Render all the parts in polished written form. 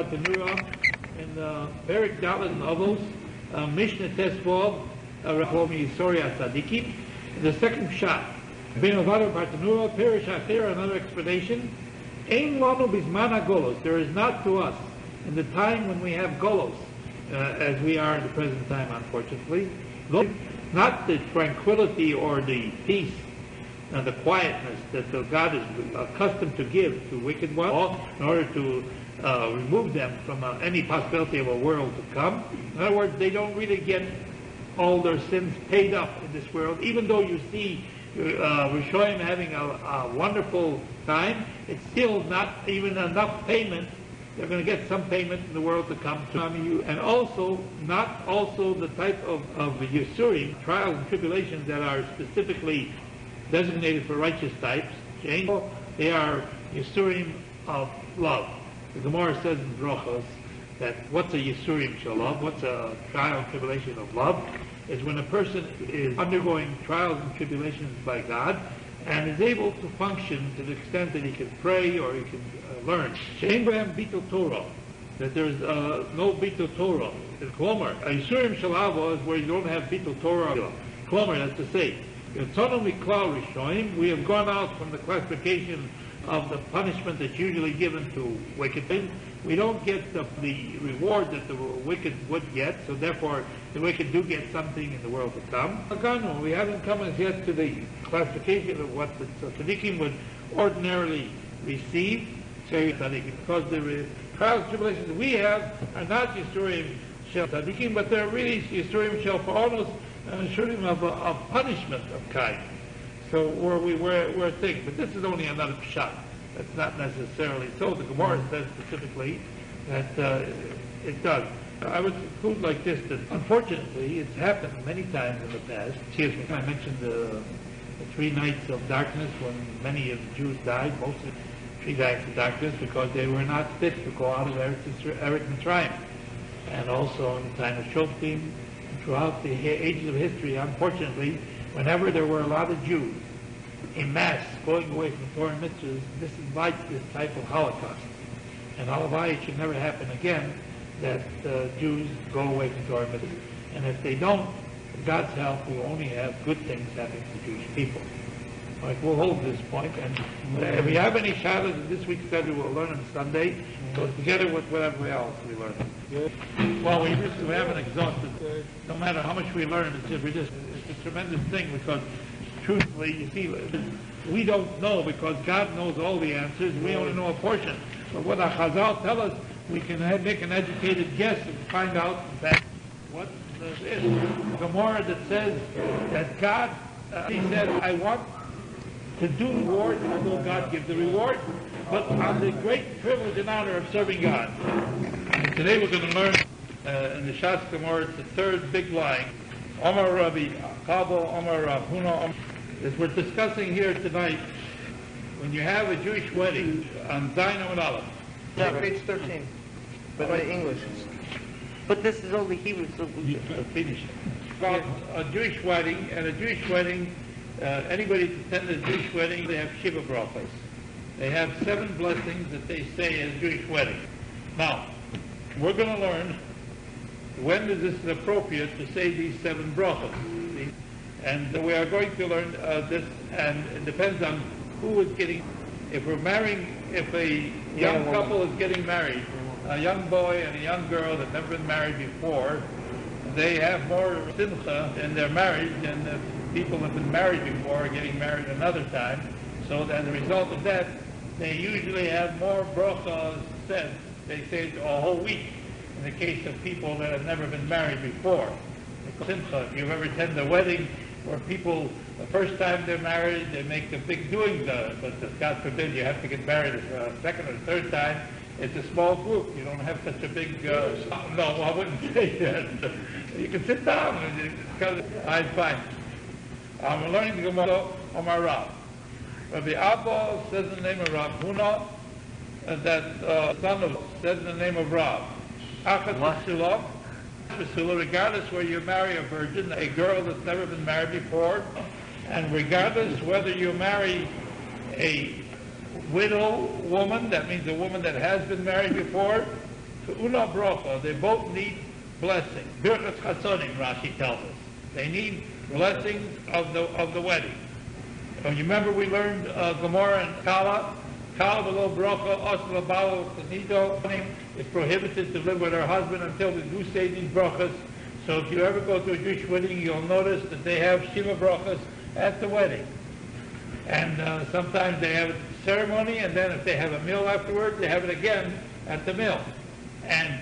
Bartanura in Perik Dalet Novels, Mishnah Tesvov, Rahomi Soria Tzadikim. The second shot, Ben Ovado Bartanura, Perish Acher, another explanation. Ein Lanu Bismana Golos. There is not to us in the time when we have Golos, as we are in the present time, unfortunately, not the tranquility or the peace and the quietness that God is accustomed to give to wicked ones in order to remove them from any possibility of a world to come. In other words, they don't really get all their sins paid up in this world, even though you see Rishoyim having a wonderful time. It's still not even enough payment. They're going to get some payment in the world to come to you, and also not also the type of Yisurim, trials and tribulations that are specifically designated for righteous types. They are Yisurim of love. The Gemara says in Brochos that what's a Yisurim Shalom, what's a trial and tribulation of love, is when a person is undergoing trials and tribulations by God and is able to function to the extent that he can pray or he can learn. Shein B'hem Bitul Torah, that there's no Bitul Torah. In Klomer, a Yisurim Shalavo is where you don't have Bitul Torah. Klomer, that's to say, we have gone out from the classification of the punishment that's usually given to wicked things. We don't get the reward that the wicked would get, so therefore the wicked do get something in the world to come. We haven't come as yet to the classification of what the tzaddikim would ordinarily receive, because the trials and tribulations we have are not Yisurim Shel Tzaddikim, but they're really Yisurim Shel Fa'onos, and Yisurim of punishment of kind. So we're thinking, but this is only another shot. That's not necessarily so. The Gemara says specifically that it does. I would conclude like this, that unfortunately it's happened many times in the past. Excuse me, I mentioned the 3 nights of darkness when many of the Jews died, mostly 3 nights of darkness because they were not fit to go out of Eretz Mitzrayim. And also in the time of Shoftim, throughout the ages of history, unfortunately, whenever there were a lot of Jews in mass going away from Torah and mitzvahs, this invites this type of Holocaust. And Halavai, it should never happen again that Jews go away from Torah and mitzvahs. And if they don't, with God's help, we will only have good things happening to Jewish people. Like, we'll hold this point, and if we have any shadows in this week's study, we'll learn on Sunday, so together with whatever else we learn. Well, we haven't exhausted. No matter how much we learn, it's a tremendous thing, because truthfully, you see, we don't know, because God knows all the answers. We only know a portion. But what our Chazal tell us, we can make an educated guess and find out that what this is. The Gemara that says that God, he said, I want to do the reward, although God gives the reward, but on the great privilege and honor of serving God. And today we're going to learn in the Shas Gemara, it's the third big line. Omar Rabbi, Kabo, Omar Rav Huna. As we're discussing here tonight, when you have a Jewish wedding on Zayin and Aleph. Yeah, page 13. But by English. But this is only Hebrew, so we finish it. About a Jewish wedding, and a Jewish wedding, anybody who attends a Jewish wedding, they have Shiva brachos. They have 7 blessings that they say at a Jewish wedding. Now, we're going to learn when is this appropriate to say these 7 brachos. And we are going to learn this, and it depends on who is getting. If we're marrying, if a young couple is getting married, a young boy and a young girl that have never been married before, they have more simcha in their marriage than the people that have been married before are getting married another time. So as a result of that, they usually have more brachos said. They say it a whole week in the case of people that have never been married before. Simcha, if you've ever attended a wedding where people, the first time they're married, they make a big doing, but God forbid you have to get married a second or third time, it's a small group. You don't have such a big, no, I wouldn't say that. You can sit down. I'm fine. I'm learning to Gemara on my Rav. Rabbi Abba says in the name of Rav Huna, that son of says in the name of Rav. Achat regardless whether you marry a virgin, a girl that's never been married before, and regardless whether you marry a widow woman, that means a woman that has been married before, Una brocha, they both need blessing. Birchas Chatzonim, Rashi tells us. They need blessings of the wedding. You remember we learned Gemara and Kala? Kala below brocha, os labalo tenido. It's prohibited to live with her husband until the do say these brachas. So if you ever go to a Jewish wedding, you'll notice that they have Shiva brachas at the wedding. And sometimes they have a ceremony, and then if they have a meal afterwards, they have it again at the meal. And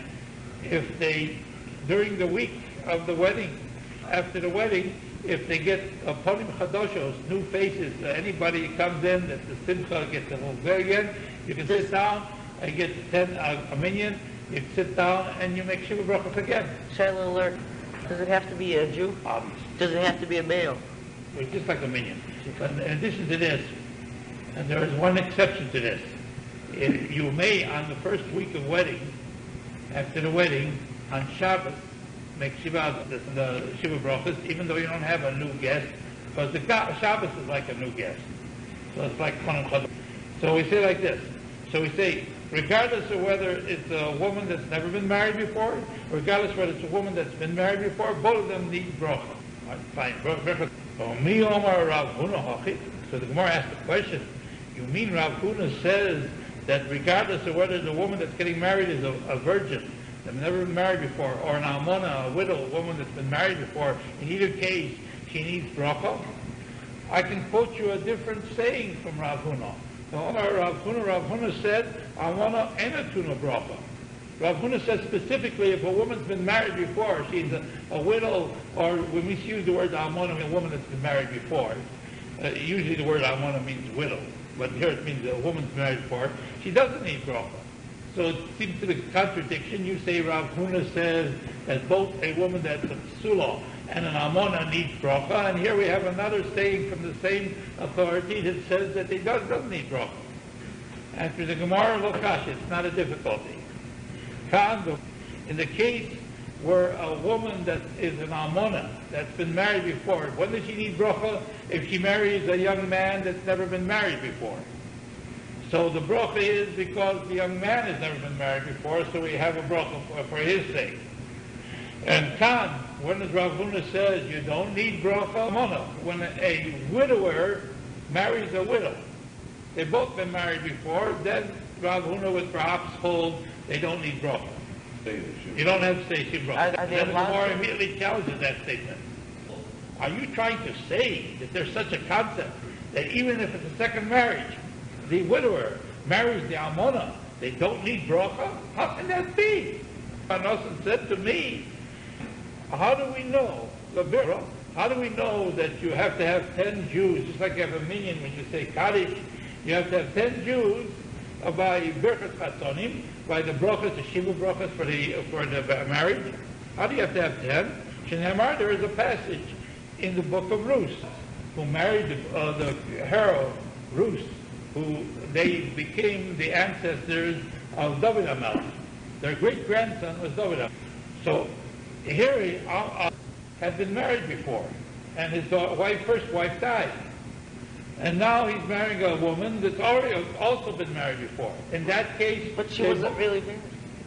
if they, during the week of the wedding, after the wedding, if they get ponim chadoshos, new faces, anybody comes in that the simcha gets a little very again, you can sit down and get a minion, you can sit down and you make Shiva brachas again. Shaila alert. Does it have to be a Jew? Obviously. Does it have to be a male? It's just like a minion. But in addition to this, and there is one exception to this, you may, on the first week of wedding, after the wedding, on Shabbos, make Shiva, the Shiva brachas, even though you don't have a new guest, because the Shabbos is like a new guest. So it's like Kohen Chador. So we say like this. So we say, regardless of whether it's a woman that's never been married before, regardless whether it's a woman that's been married before, both of them need bracha. Fine. So the Gemara asked the question, you mean Rav Huna says that regardless of whether the woman that's getting married is a virgin, that's never been married before, or an almona, a widow, a woman that's been married before, in either case, she needs bracha? I can quote you a different saying from Rav Huna. Rav Huna said, almona enatuna bracha. Rav Huna says specifically, if a woman's been married before, she's a widow, or when we use the word almona, a woman that's been married before, usually the word almona means widow, but here it means a woman's married before, she doesn't need bracha. So it seems to be a contradiction. You say Rav Huna says that both a woman that's a psula and an almona needs bracha, and here we have another saying from the same authority that says that they doesn't need bracha. And for the Gemara Lokash, it's not a difficulty. In the case where a woman that is an almona, that's been married before, when does she need bracha? If she marries a young man that's never been married before. So the bracha is because the young man has never been married before, so we have a bracha for his sake. And Khan, when Rav Huna says you don't need bracha, when a widower marries a widow, they've both been married before, then Rav Huna would perhaps hold they don't need bracha. You don't have to say Shiv bracha. Then the Gemara immediately challenges that statement. Are you trying to say that there's such a concept that even if it's a second marriage, the widower marries the almona, they don't need bracha? How can that be? Hanasan said to me, how do we know, how do we know that you have to have 10 Jews, just like you have a minion when you say Kaddish, you have to have 10 Jews by Birchas Chatzonim, by the brachas, the Shiva brachas for the marriage? How do you have to have 10? Shnei there is a passage in the book of Ruth, who married the hero, Ruth, who they became the ancestors of David HaMelech. Their great-grandson was David HaMelech. So here he had been married before, and his first wife died. And now he's marrying a woman that's already also been married before. In that case... But she wasn't really married.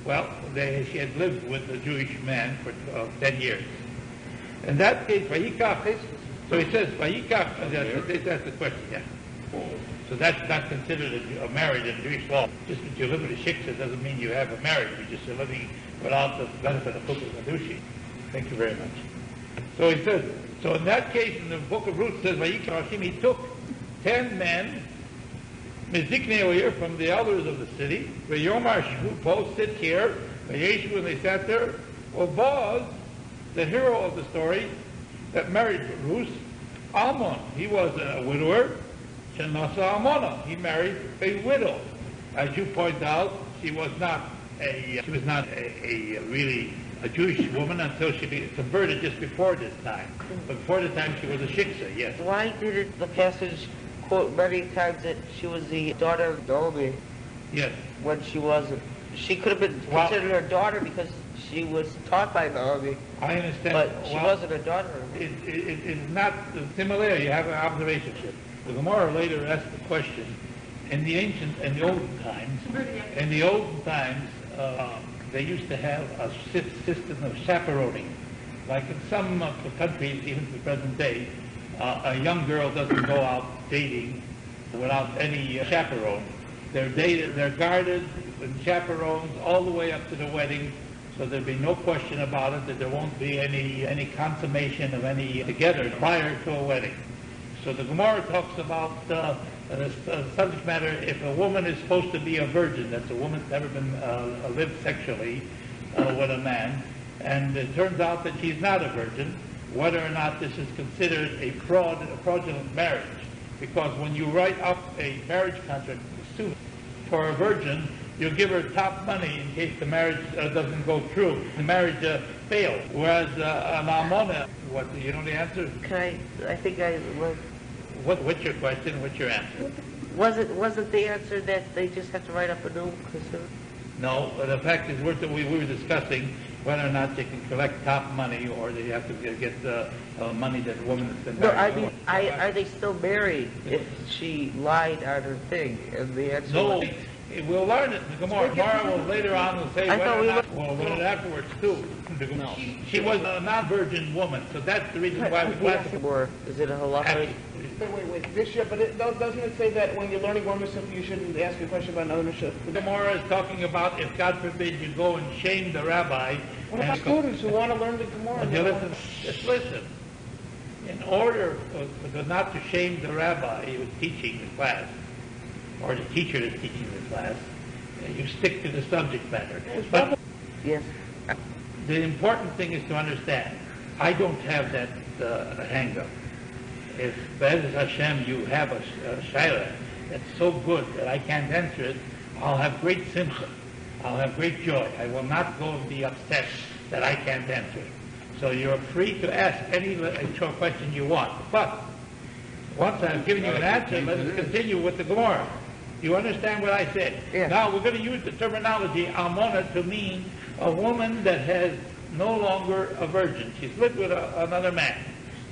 Well, she had lived with a Jewish man for 10 years. In that case, Vayikach... So he says, Vayikach... That's the question, yeah. So that's not considered a marriage in Jewish law. Just because you live with a shiksa doesn't mean you have a marriage. You're just living without the benefit of Chukah Kadushi. Thank you very much. So he says, so in that case, in the book of Ruth, says, Vayikach Hashem, he took 10 men, Miziknei Oyer, from the elders of the city, Vayomar Shvu, both sit here, Vayeshu, and they sat there, or Boaz, the hero of the story, that married Ruth, Almon, he was a widower, Shenasa Almona, he married a widow. As you point out, she was not a really a Jewish woman until she converted just before this time. But before the time she was a shiksa, yes. Why did the passage quote many times that she was the daughter of Naomi? Yes. When she wasn't. She could have been considered her daughter because she was taught by Naomi. I understand. But she wasn't a daughter. It's not similar. You have an observation. The Gemara later asked the question, in the olden times, they used to have a system of chaperoning. Like in some of the countries, even to the present day, a young girl doesn't go out dating without any chaperone. They're guarded with chaperones all the way up to the wedding, so there'll be no question about it that there won't be any consummation of any together prior to a wedding. So the Gemara talks about the subject matter, if a woman is supposed to be a virgin, that's a woman that's never been lived sexually with a man, and it turns out that she's not a virgin, whether or not this is considered a fraudulent marriage. Because when you write up a marriage contract for a virgin, you give her top money in case the marriage doesn't go through, the marriage fails. Whereas an almona, what, you know the answer? I think I was. What's your question? What's your answer? Wasn't the answer that they just have to write up a new Kesuvos? No, the fact is we were discussing whether or not they can collect top money or they have to get the money that the woman has been married. No, I mean, are they still married if she lied on her thing? And the answer No, was, we'll learn it. The Gemara will later on will say whether or not, we'll learn it afterwards too. No. She was a non-virgin woman, so that's the reason why we classify. Or is it a halacha? Wait. This year, but doesn't it say that when you're learning one Mishnah, you shouldn't ask a question about another Mishnah? The Gemara is talking about if, God forbid, you go and shame the rabbi. What about students who want to learn the Gemara? Just listen. In order for not to shame the rabbi who is teaching the class, or the teacher is teaching the class, you stick to the subject matter. But Yes. the important thing is to understand, I don't have that hang-up. If, Be'ez Hashem, you have a shayla that's so good that I can't answer it, I'll have great simcha. I'll have great joy. I will not go and be upset that I can't answer it. So you're free to ask any question you want. But once I've given you an answer, let's continue with the Gemara. You understand what I said? Yes. Now we're going to use the terminology almona to mean a woman that has no longer a virgin. She's lived with another man.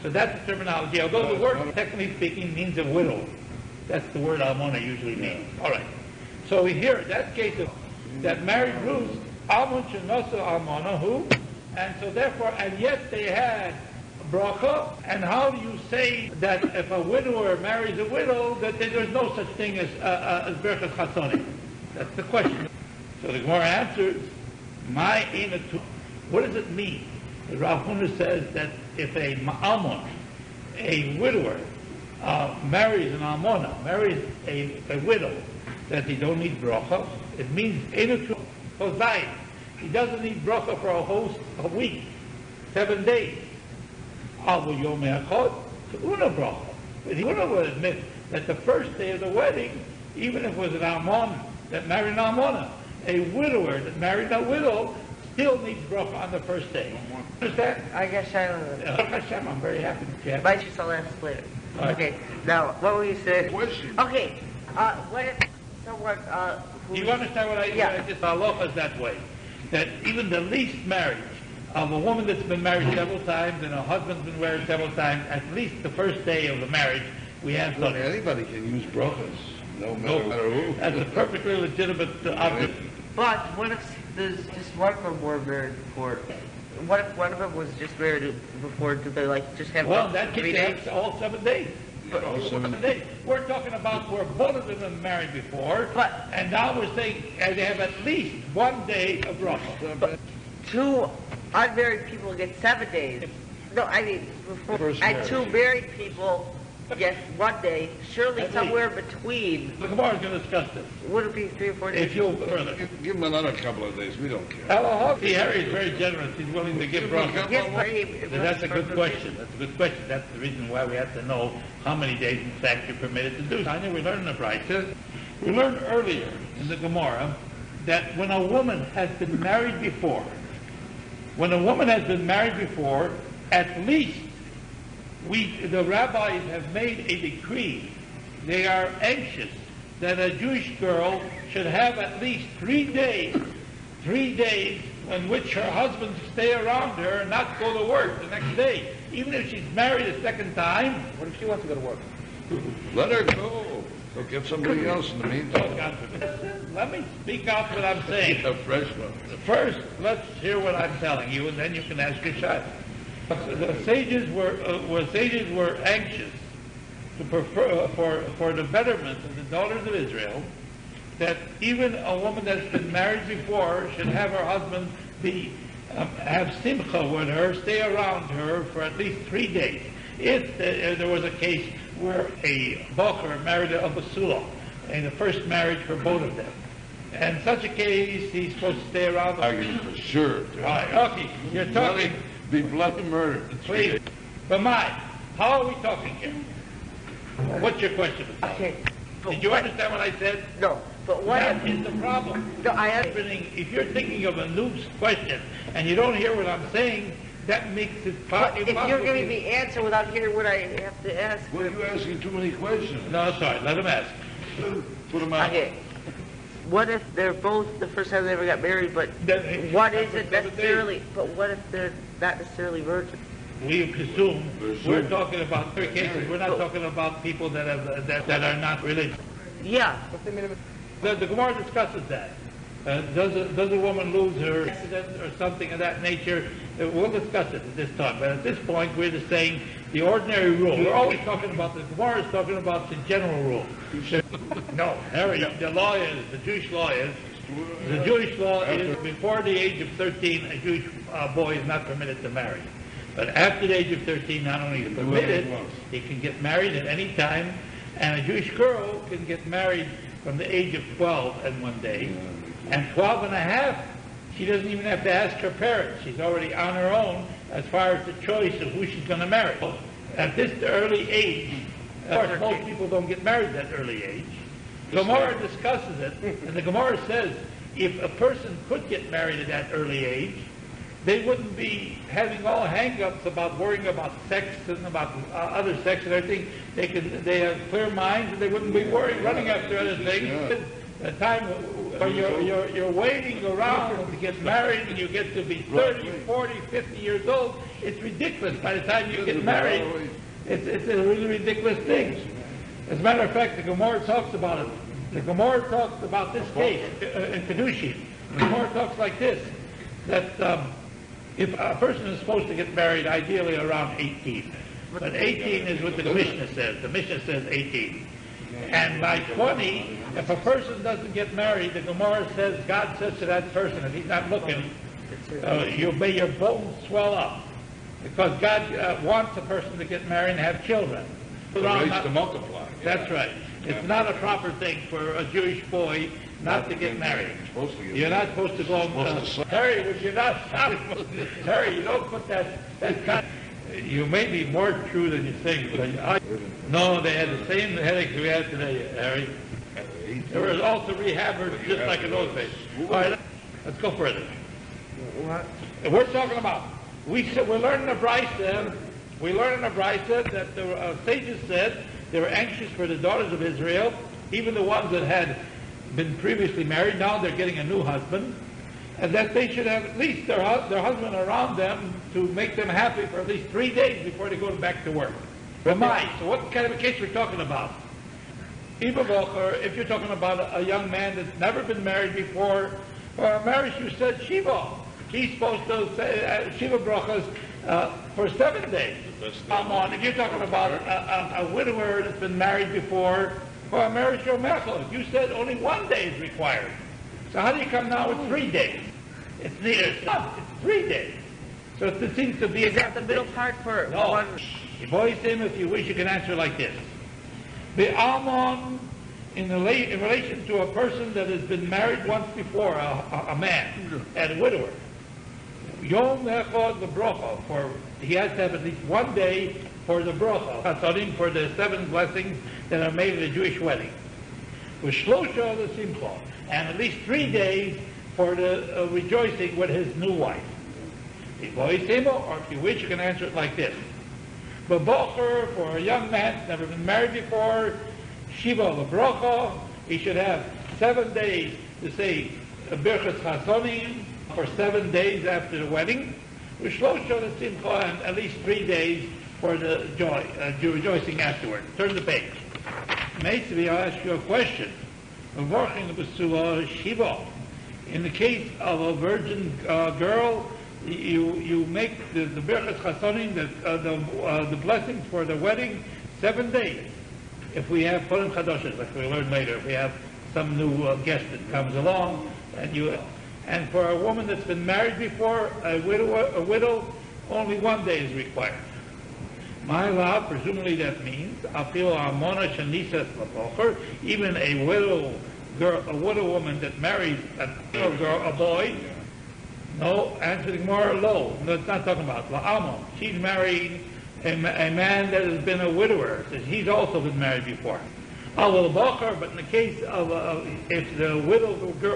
So that's the terminology. Although the word, technically speaking, means a widow. That's the word almona usually means. All right. So we hear that case of that married Ruth, almon shenosa almona, who? And so therefore, and yet they had bracha. And how do you say that if a widower marries a widow, that there's no such thing as berachas chasonim? That's the question. So the Gemara answers, my inatu. What does it mean? The Rav Huna says that if a almon, a widower, marries an almona, marries a widow, that he don't need bracha. It means inatu hozayim. He doesn't need bracha for a week, 7 days. Avu yom echad, una bracha. But he would admit that the first day of the wedding, even if it was an almon that married an almona, a widower that married a widow still needs bracha on the first day. Understand? I guess I don't know. Hashem, I'm very happy that you have. Might just I'll ask later. All right. Okay. Now, what were you saying? Question. Okay. What if someone Do you understand what I just halacha is that way? That even the least marriage of a woman that's been married several times and a husband's been married several times, at least the first day of the marriage, we have Look, done it. anybody can use brachas, no matter who. That's a perfectly legitimate object. But what if there's just one of them were married before? What if one of them was just married before? Do they just have Well, in that 3 case, days? that's all 7 days. All 7 days. We're talking about where both of them have been married before, But- and now we're saying they have at least 1 day of bracha. 2 unmarried people get 7 days. No, I mean, before, First and 2 marriage. married people get 1 day. Surely At somewhere between, The Gemara is going to discuss this. would it be 3 or 4 days? If you'll further. Give them another couple of days, we don't care. See, Harry is very generous. He's willing to give bracha. Yes, but That's a good question. That's a good question. That's the reason why we have to know how many days, in fact, you're permitted to do. I know we learned in the Brisa. We learned earlier in the Gemara that when a woman has been married before, at least the rabbis have made a decree. They are anxious that a Jewish girl should have at least 3 days in which her husband stay around her and not go to work the next day. Even if she's married a second time, What if she wants to go to work? Let her go. So get somebody else in the meantime. God forbid. Let me speak out what I'm saying. A fresh one. First, let's hear what I'm telling you, and then you can ask your child. The sages were anxious to prefer for the betterment of the daughters of Israel, that even a woman that's been married before should have her husband have simcha with her, stay around her for at least 3 days. If there was a case where a bocher married a basula, in the first marriage for both of them, and in such a case, he's supposed to stay around. Arguing for sure. All right, okay, you're talking. Be bloody murdered. Please, but how are we talking here? What's your question? Okay. Did you understand what I said? No, but what That if... is the problem. No, I have... If you're thinking of a new question and you don't hear what I'm saying, that makes it But if impossible. you're giving me answer without hearing what I have to ask... Well, you're asking too many questions. No, sorry, let him ask. Put them out. Okay. What if they're both the first time they ever got married, but Then- what is it necessarily... But what if they're not necessarily virgins? We presume we're talking about three cases. We're not talking about people that are not religious. Yeah. What's the minimum? The Gemara discusses that. Does a woman lose her accident or something of that nature? We'll discuss it at this time. But at this point, we're just saying the ordinary rule. We're always talking about the Gemara is talking about the general rule. No, Harry, the Jewish law is before the age of 13, a Jewish boy is not permitted to marry. But after the age of 13, not only is it permitted, he can get married at any time, and a Jewish girl can get married from the age of 12 and 1 day. And 12 and a half, she doesn't even have to ask her parents. She's already on her own as far as the choice of who she's going to marry. At this early age, of course, most people don't get married at that early age. Gemara discusses it, and the Gemara says if a person could get married at that early age, they wouldn't be having all hang-ups about worrying about sex and about other sex and everything. They have clear minds, and they wouldn't be running after other things. The time when you're waiting around to get married and you get to be 30, 40, 50 years old, it's ridiculous. By the time you get married, it's a really ridiculous thing. As a matter of fact, the Gemara talks about it. The Gemara talks about this case in Kedushin. The Gemara talks like this, that if a person is supposed to get married ideally around 18, but 18 is what the Mishnah says. The Mishnah says 18. And by 20, if a person doesn't get married, the Gemara says, God says to that person, if he's not looking, may your bones swell up. Because God wants a person to get married and have children. The race to multiply. That's right. It's not a proper thing for a Jewish boy not to get married. You're not supposed to go Harry, would you not stop? Harry, you don't put that you may be more true than you think. No, they had the same headaches we had today, Harry. There was also rehabbers just like in those days. All right, let's go further. What? We're talking about, we're learning a Brisa. We learn in a Brisa that the sages said they were anxious for the daughters of Israel, even the ones that had been previously married. Now they're getting a new husband, and that they should have at least their husband around them to make them happy for at least 3 days before they go back to work. Rabbi, so what kind of a case we're talking about? If you're talking about a young man that's never been married before, for a marriage you said Shiva. He's supposed to say Shiva brachas for 7 days. If you're talking about a widower that's been married before, for a marriage Yomechel, you said only 1 day is required. So how do you come now with 3 days? It's neither stuff, it's 3 days. So it seems to be... Is that the middle part for No. one? If you wish, you can answer like this. The Almon, in relation to a person that has been married once before, a man, and a widower, Yom Echad the bracha, he has to have at least 1 day for the bracha, for the 7 blessings that are made at a Jewish wedding. With Shlosha the Simcha, and at least 3 days for the rejoicing with his new wife. Or if you wish, you can answer it like this. B'bocher, for a young man who's never been married before, Shiva l'bracha, he should have 7 days to say Birchas Chasonim for 7 days after the wedding, with Shlosha the Simcha, and at least 3 days for the joy, rejoicing afterward. Turn the page. Maybe I'll ask you a question. In the case of a virgin girl, you make the birchas chasonim, the blessings for the wedding, 7 days. If we have purim chadoshes, like we'll learn later, if we have some new guest that comes along, and for a woman that's been married before, a widow, only 1 day is required. My love, presumably that means afil almona shenisas lapocher, even a widow woman that marries a boy. No, answer the Gemara, low. No, it's not talking about la'amon. She's marrying a man that has been a widower. So he's also been married before. But in the case of if the widow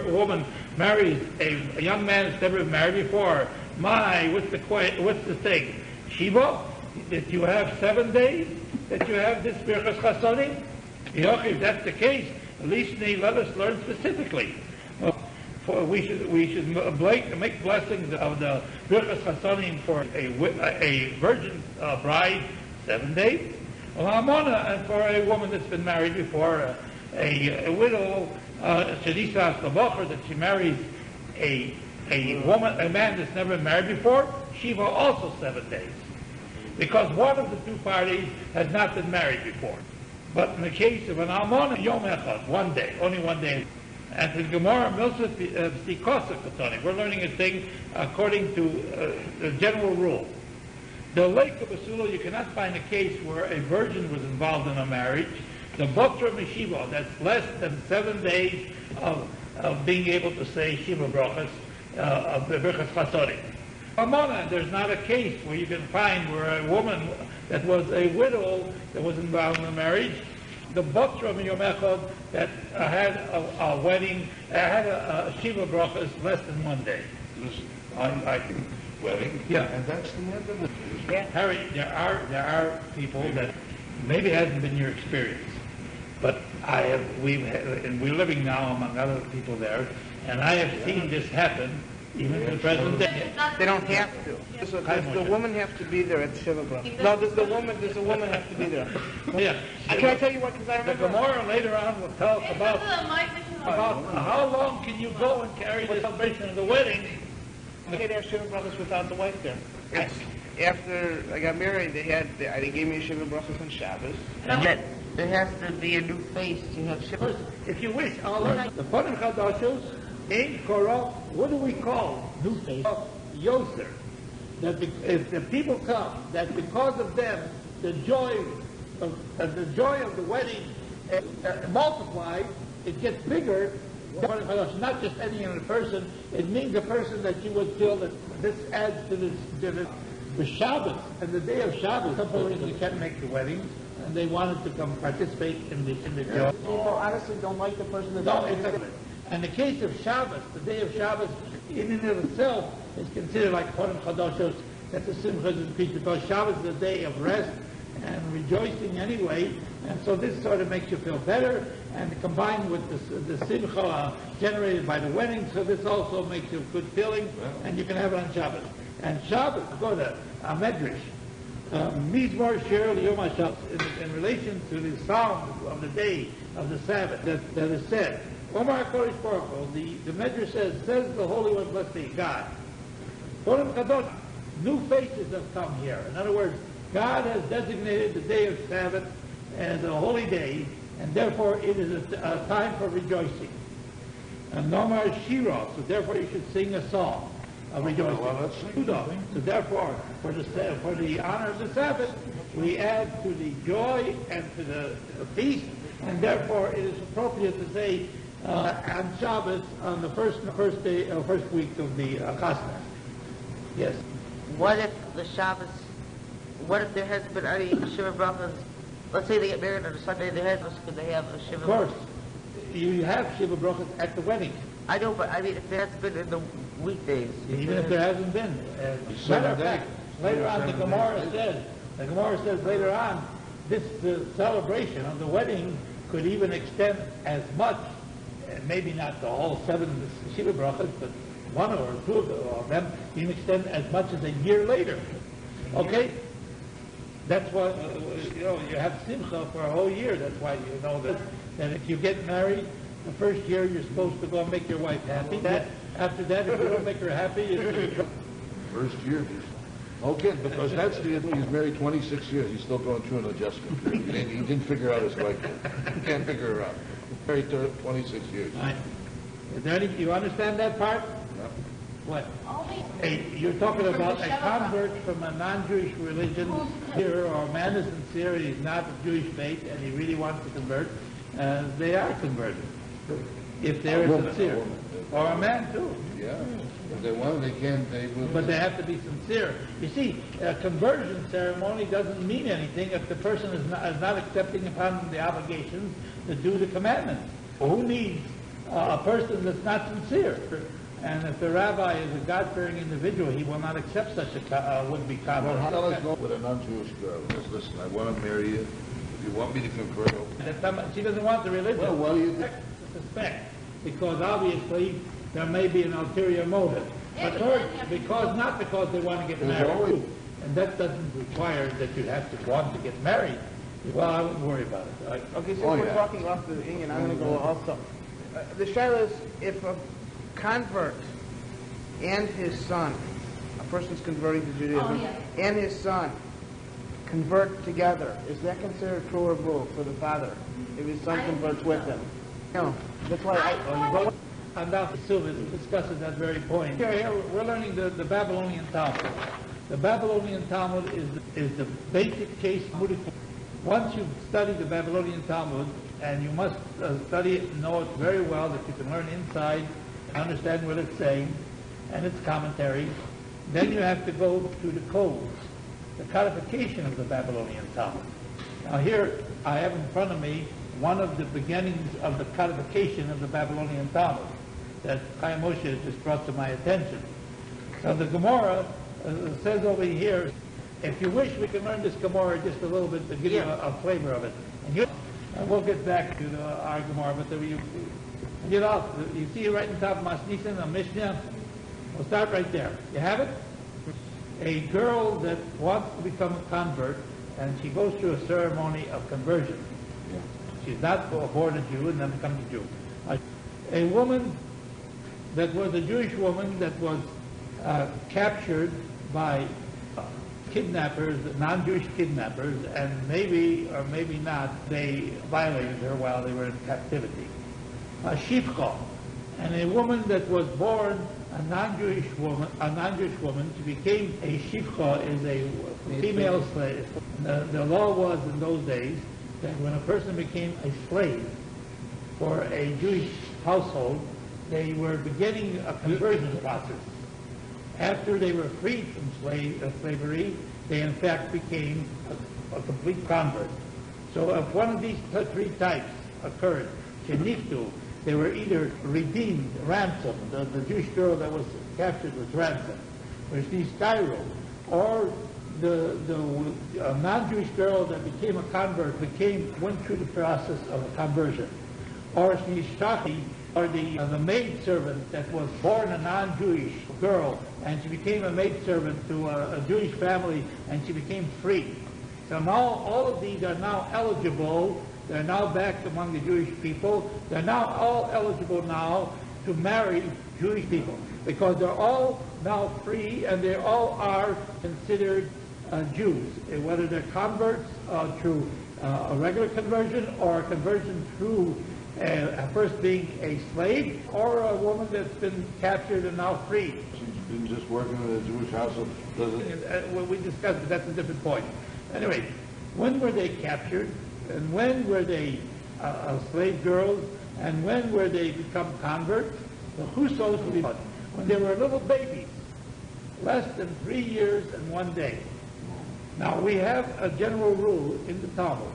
woman marries a young man that's never been married before, what's the thing? Shiva, that you have 7 days, that you have this birchas chasonim? If that's the case, at least let us learn specifically. We should make blessings of the birchas chasonim for a virgin bride 7 days. And for a woman that's been married before, a widow, Shadisas Labocher, that she marries a man that's never been married before, Shiva also 7 days. Because one of the two parties has not been married before. But in the case of an almona, Yom Echad, 1 day, only 1 day. And the Gemara, we're learning a thing according to the general rule. The lake of Basula, you cannot find a case where a virgin was involved in a marriage. The Botra Meshiva, that's less than 7 days of being able to say Shiva Brachas, of the Birchas Chasodim. Amona, there's not a case where you can find where a woman that was a widow that was involved in a marriage, the Botra Yom Echad that had a wedding, had a Shiva Brachas less than 1 day. Listen, I think. wedding? Yeah. And that's the end of it. Harry, there are people that maybe it hasn't been your experience, but we're living now among other people there, and I have seen this happen even to the present day. They don't have to. Does the woman have to be there at Shiva Brachas? No, does the woman have to be there? Yeah. Can I tell you what? Because I The remember. Gemara later on will tell us about how long can you go and carry the celebration of the wedding. I can't have Shiva Brachas without the wife there. After I got married, they gave me a Shiva Brachas on Shabbos. And that there has to be a new face to have Shiva. If you wish, I'll learn. The Purim Chadashos, in Korah, what do we call new face? Yoser. That if the people come, that because of them, the joy of the wedding multiplies, it gets bigger. Not just any other person, it means a person that you would feel that this adds to the Shabbos, and the day of Shabbos, some people can't make the weddings, and they wanted to come participate in the joy. People honestly don't like the person that No, and the case of Shabbos, the day of Shabbos, in and of itself, is considered like Purim Chadashos, that the Simcha is increased, because Shabbos is a day of rest and rejoicing anyway, and so this sort of makes you feel better, and combined with the Simcha generated by the wedding, so this also makes you a good feeling, and you can have it on Shabbos. And Shabbos, go to a Medrash, Mizmor Shir Yom HaShabbos, in relation to the psalm of the day of the Sabbath, that is said, Omar HaKodesh Baruch Hu, the Medrash says the Holy One, blessed be God. Purim Kadosh, new faces have come here. In other words, God has designated the day of Sabbath as a holy day, and therefore it is a time for rejoicing. And Nomar Shira, so therefore you should sing a song of rejoicing. Well, let's sing. So therefore, for the honor of the Sabbath, we add to the joy and to the feast, and therefore it is appropriate to say on Shabbos on the first week of the Chasna. Yes. What if the Shabbos? What if there has been any Shiva Brachas? Let's say they get married on a Sunday. Could they have a Shiva? Of course, you have Shiva Brachas at the wedding. I know, but I mean, if there has been in the weekdays. Even if there hasn't been. Matter of fact, later on the Gemara says later on, the celebration of the wedding could even extend as much, maybe not the whole 7 Shiva Brachas, but one or two of them even extend as much as a year later. Okay? That's why, you have simcha for a whole year. That's why you know that if you get married, the first year you're supposed to go and make your wife happy. After that, if you don't make her happy, it's First year. Okay, because that's the, he's married 26 years, he's still going through an adjustment period. He didn't figure out his wife yet. He can't figure her out. Married 26 years. Right. Is there any, you understand that part? Yeah. What? You're talking about a convert from a non-Jewish religion here, or a man is sincere, he's not of Jewish faith, and he really wants to convert, they are converted. If they're sincere. Or a man too. Yeah. If they want, they can, they will. But they have to be sincere. You see, a conversion ceremony doesn't mean anything if the person is not accepting upon the obligations to do the commandments. Well, who needs a person that's not sincere? And if the rabbi is a God-fearing individual, he will not accept such a would-be convert. Well, how does go with a non-Jewish girl? Just listen, I want to marry you. If you want me to convert, She doesn't want the religion. Well, what do you suspect? Because obviously there may be an ulterior motive. But third, not because they want to get married. And that doesn't require that you have to want to get married. Well, I wouldn't worry about it. Right? Okay, since we're talking off the Indian, I'm going to go also. The shaila is, if a convert and his son, a person's converting to Judaism, and his son convert together, is that considered true or rule for the father if his son converts with him? No, that's why I'm now discussing that very point. Here we're learning the Babylonian Talmud. The Babylonian Talmud is the basic case. Once you've studied the Babylonian Talmud, and you must study it and know it very well, that you can learn inside, understand what it's saying, and its commentary, then you have to go to the codes, the codification of the Babylonian Talmud. Now here, I have in front of me one of the beginnings of the codification of the Babylonian Talmud that Chaim Moshe has just brought to my attention. So the Gemara says over here, if you wish, we can learn this Gemara just a little bit to give you a flavor of it. And we'll get back to our Gemara, but you see right in top of Masnisan, a Mishnah. We'll start right there. You have it? A girl that wants to become a convert, and she goes through a ceremony of conversion. She's not born a Jew and then becomes a Jew. A woman that was a Jewish woman that was captured by kidnappers, non-Jewish kidnappers, and maybe or maybe not, they violated her while they were in captivity. A shifcha, and a woman that was born a non-Jewish woman, she became a shifcha, is a female slave. The law was in those days that when a person became a slave for a Jewish household, they were beginning a conversion process. After they were freed from slavery, they in fact became a complete convert. So if one of these three types occurred, sheniftu, they were either redeemed, ransomed, the Jewish girl that was captured was ransomed, or shnishkairu, or the non-Jewish girl that became a convert went through the process of a conversion, or shnishtachi, or the maid servant that was born a non-Jewish girl, and she became a maid servant to a Jewish family, and she became free. So now all of these are now eligible. They're now back among the Jewish people. They're now all eligible now to marry Jewish people because they're all now free and they all are considered Jews, whether they're converts through a regular conversion or a conversion through first being a slave or a woman that's been captured and now free. She's been just working in a Jewish household. Well, we discussed it. That's a different point. Anyway, when were they captured? And when were they slave girls? And when were they become converts? The Husos would be when they were little babies, less than 3 years and 1 day. Now we have a general rule in the Talmud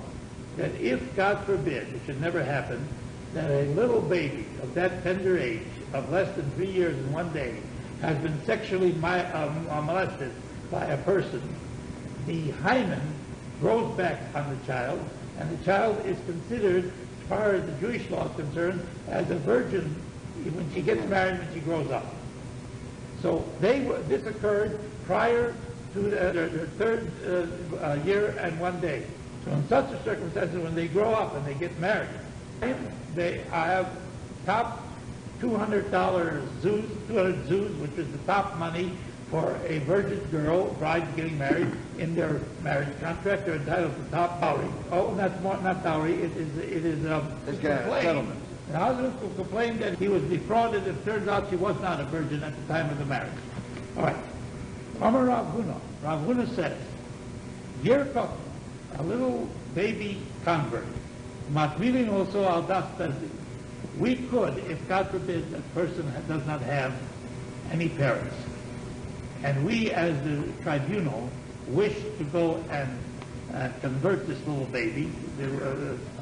that if, God forbid, it should never happen, that a little baby of that tender age, of less than 3 years and 1 day, has been sexually molested by a person, the hymen grows back on the child, and the child is considered, as far as the Jewish law is concerned, as a virgin when she gets married, when she grows up. So this occurred prior to their third year and 1 day. So in such a circumstance, when they grow up and they get married, they have top $200 zuz, 200 zuz, which is the top money for a virgin girl, bride getting married. In their marriage contract, they're entitled to top dowry. Oh, that's more, not dowry, it is settlement. The husband will complain that he was defrauded. It turns out she was not a virgin at the time of the marriage. All right. Amar Rav Huna says, Yer Koch, a little baby convert, Matvilin also al das Bezdin. We could, if God forbid, that person does not have any parents, and we as the tribunal wish to go and convert this little baby.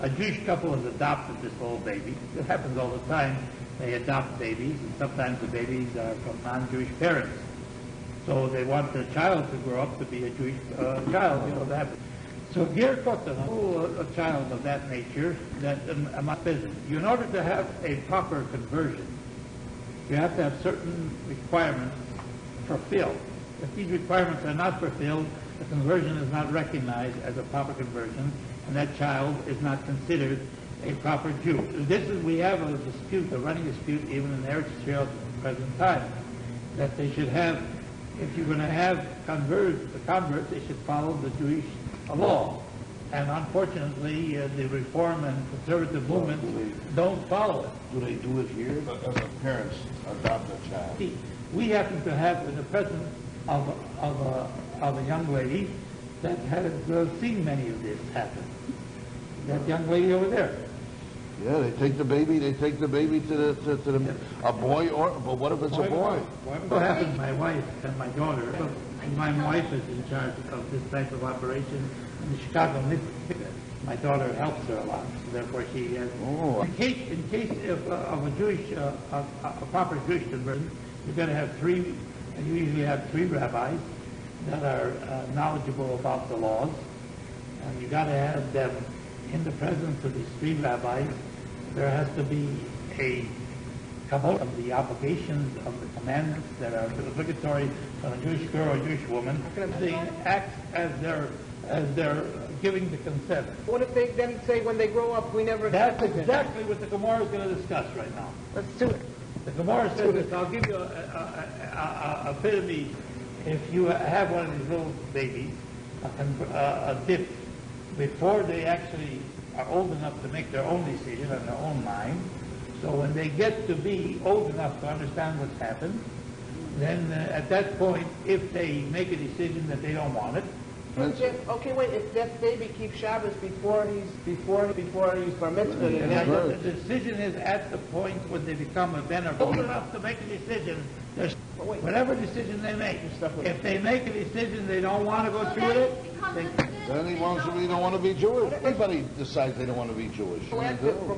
A Jewish couple has adopted this little baby. It happens all the time. They adopt babies, and sometimes the babies are from non-Jewish parents. So they want the child to grow up to be a Jewish child, that happens. So Ger Kotan, a child of that nature, that in order to have a proper conversion, you have to have certain requirements fulfilled. If these requirements are not fulfilled, the conversion is not recognized as a proper conversion, and that child is not considered a proper Jew. We have a dispute, a running dispute, even in Eretz Israel at the present time, that they should have, if you're going to have converts, they should follow the Jewish law. And unfortunately, the reform and conservative movements don't follow it. Do they do it here? As the parents adopt a child. We happen to have in the presence of a young lady that had seen many of this happen. That young lady over there. Yeah, they take the baby to the a boy, but what if it's a boy? What happened to my wife and my daughter? My wife is in charge of this type of operation in the Chicago Midwest. My daughter helps her a lot, so therefore she has. Oh. In case of a Jewish, a proper Jewish conversion, you've got to have three, and you usually have three rabbis that are knowledgeable about the laws, and you've got to have them in the presence of these three rabbis. There has to be a kabbalah of the obligations of the commandments that are obligatory on a Jewish girl or a Jewish woman. They act as they're giving the consent. What if they then say when they grow up, we never... That's exactly what the Gemara is going to discuss right now. Let's do it. The Gemara says this. I'll give you a epitome. If you have one of these little babies, a dip, before they actually are old enough to make their own decision on their own mind, so when they get to be old enough to understand what's happened, then at that point, if they make a decision that they don't want it, okay, wait. If that baby keeps Shabbos before he's bar mitzvah, the decision is at the point when they become a ben or old enough to make a decision. Whatever decision they make, if they make a decision they don't want to go through with it, then he don't want to be Jewish. Everybody decides they don't want to be Jewish. From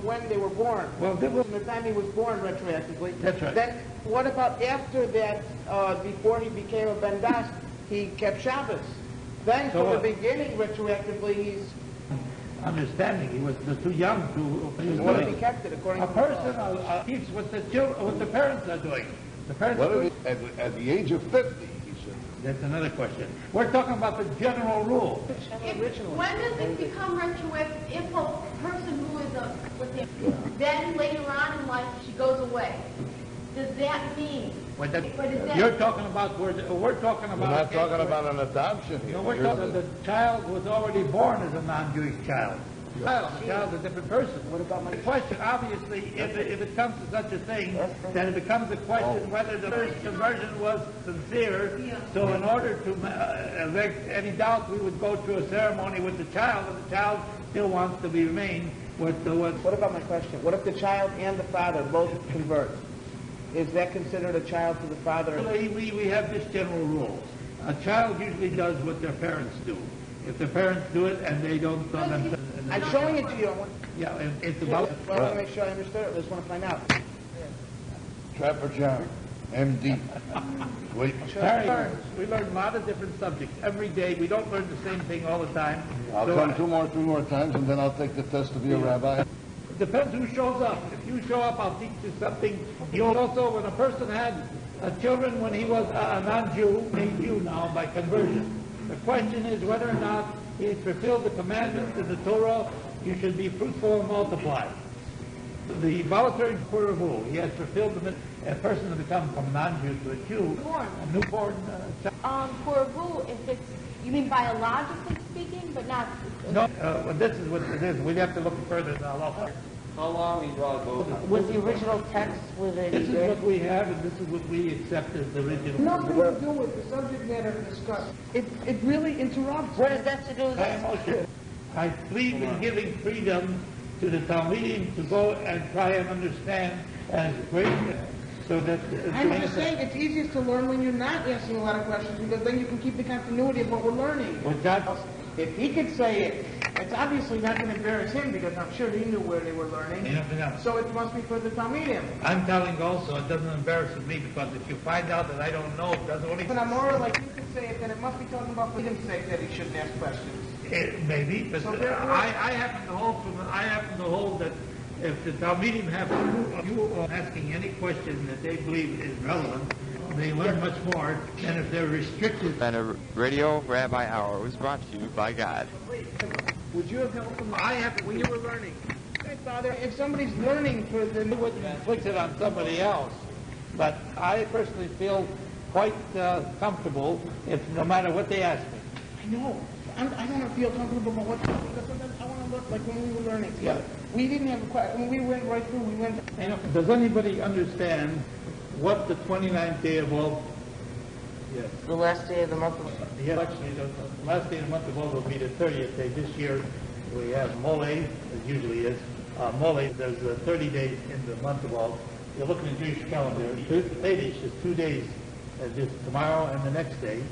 when they were born. Well, from the time he was born retroactively. That's right. Then what about after that? Before he became a ben das, he kept Shabbos. Then from the beginning, retroactively, he's understanding he was too young to. What if he kept it according to the person keeps what the parents are doing. The parents at the age of 50, he said. That's another question. We're talking about the general rule. When does it become retroactive if a person who is with him, then later on in life she goes away? Does that mean? You're talking about, we're talking about... We're not talking about an adoption here. No, we're talking the child was already born as a non-Jewish child. The child is a different person. What about my question? Obviously, if it comes to such a thing, then it becomes a question whether the first conversion was sincere. So in order to erect any doubt, we would go through a ceremony with the child, and the child still wants to remain with the... What about my question? What if the child and the father both convert? Is that considered a child to the father? We have this general rule. A child usually does what their parents do. If the parents do it and they don't... I'm showing it to you. Yeah, it's about... I want to make sure I understood it. I just want to find out. Trapper John, MD. Wait. We learn a lot of different subjects every day. We don't learn the same thing all the time. I'll come 2 more, 3 more times, and then I'll take the test to be a rabbi. depends who shows up. If you show up, I'll teach you something. You also, when a person had children when he was a non-Jew, made Jew now by conversion. The question is whether or not he has fulfilled the commandments in the Torah, you should be fruitful and multiply. The voluntary Puravu, he has fulfilled a person to become from a non-Jew to a Jew, a newborn child. Puravu, if it's, you mean biologically speaking, but not... No, this is what it is. We'd have to look further than Allah. How long is God Was the original text with it? This is what we have, and this is what we accept as the original. Nothing to do with the subject matter discussed. It really interrupts. What does that to do with this? I believe in giving freedom to the Talmudim to go and try and understand as great, so that... I'm just saying it's easiest to learn when you're not asking a lot of questions, because then you can keep the continuity of what we're learning. What God... If he could say it, it's obviously not going to embarrass him, because I'm sure he knew where they were learning. Yeah. So it must be for the Talmudim. I'm telling also, it doesn't embarrass me, because if you find out that I don't know, it doesn't only... When I'm more like you could say it, then it must be talking about freedom's sake that he shouldn't ask questions. Maybe, but So therefore- I happen to hold that if the Talmudim have you asking any question that they believe is relevant, they learn much more than if they're restricted. And a Radio Rabbi Hour was brought to you by God. Would you have helped him I have when you were learning? Hey, Father, if somebody's learning for the... It wouldn't inflict it on somebody else, but I personally feel quite comfortable if no matter what they ask me. I know. I don't feel comfortable about what because sometimes I want to look like when we were learning together. Yeah. We didn't have a question. When we went right through, we went... You know, does anybody understand what the 29th day of all? Yes. The last day of the month. Yes, actually, the last day of the month of all will be the 30th day. This year we have Mole, as usually is. Mole, there's 30 days in the month of all. You're looking at the Jewish calendar. Pedish is 2 days, just tomorrow and the next day.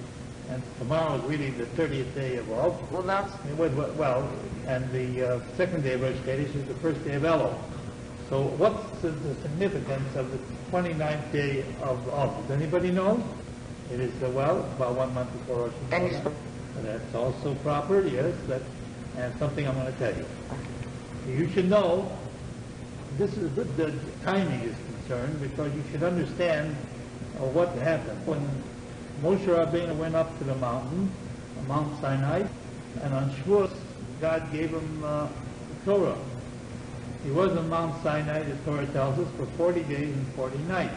And tomorrow is really the 30th day of all. Well, that's... Well, and the second day of Rosh Chodesh is the first day of Elul. So what's the significance of the 29th day of Av? Does anybody know? It is, about 1 month before Rosh Hashanah. That's also proper, yes. And something I'm going to tell you. You should know, this is the timing is concerned, because you should understand what happened. When Moshe Rabbeinu went up to the mountain, Mount Sinai, and on Shavuos, God gave him the Torah. He was on Mount Sinai, the Torah tells us, for 40 days and 40 nights.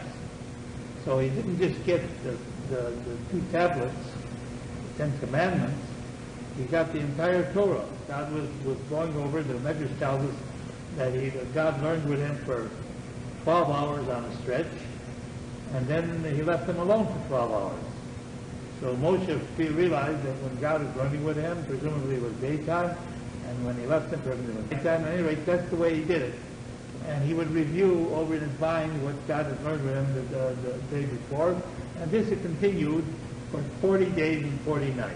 So he didn't just get the 2 tablets, the 10 Commandments, he got the entire Torah. God was going over, the Medrash tells us that God learned with him for 12 hours on a stretch, and then he left him alone for 12 hours. So Moshe realized that when God was learning with him, presumably it was daytime, and when he left him, presumably it was daytime. At any rate, that's the way he did it. And he would review over in his mind what God had learned with him the day before, and this had continued for 40 days and 40 nights.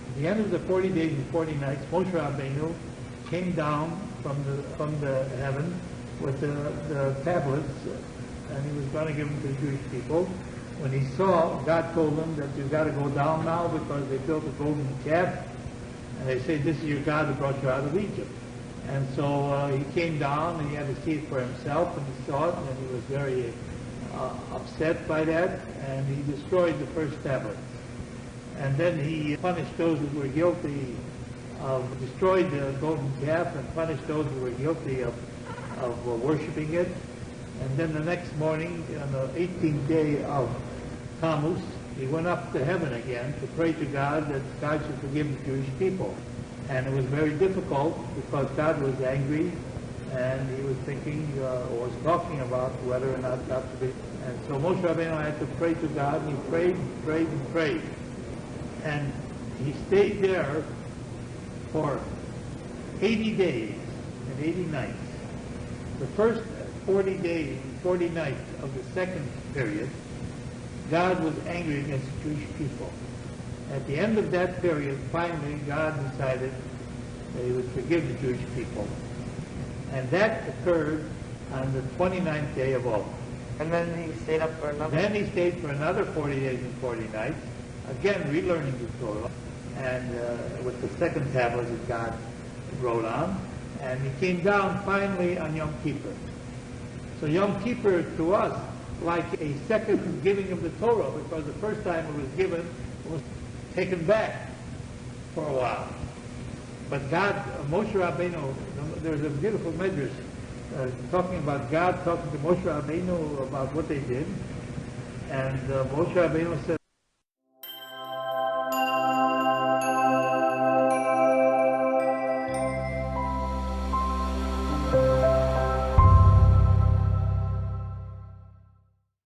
At the end of the 40 days and 40 nights, Moshe Rabbeinu came down from the heaven with the tablets, and he was going to give them to the Jewish people. When he saw, God told him that you've got to go down now because they built a golden calf, and they say, this is your God who brought you out of Egypt. And so he came down and he had to see it for himself, and he saw it, and he was very upset by that, and he destroyed the first tablet. And then he punished those who were guilty destroyed the golden calf and punished those who were guilty of worshiping it. And then the next morning, on the 18th day of Tammuz, he went up to heaven again to pray to God that God should forgive the Jewish people. And it was very difficult because God was angry, and he was thinking, or was talking about whether or not God should be. And so Moshe Rabbeinu had to pray to God, and he prayed and prayed and prayed. And he stayed there for 80 days and 80 nights. The first 40 days and 40 nights of the second period, God was angry against the Jewish people. At the end of that period, finally, God decided that he would forgive the Jewish people. And that occurred on the 29th day of August. And then he stayed up for another... Then he stayed for another 40 days and 40 nights, again relearning the Torah, and with the second tablet that God wrote on. And it came down finally on Yom Kippur. So Yom Kippur to us, like a second giving of the Torah, because the first time it was given, it was taken back for a while. But God, Moshe Rabbeinu, there's a beautiful medrash talking about God talking to Moshe Rabbeinu about what they did. And Moshe Rabbeinu said,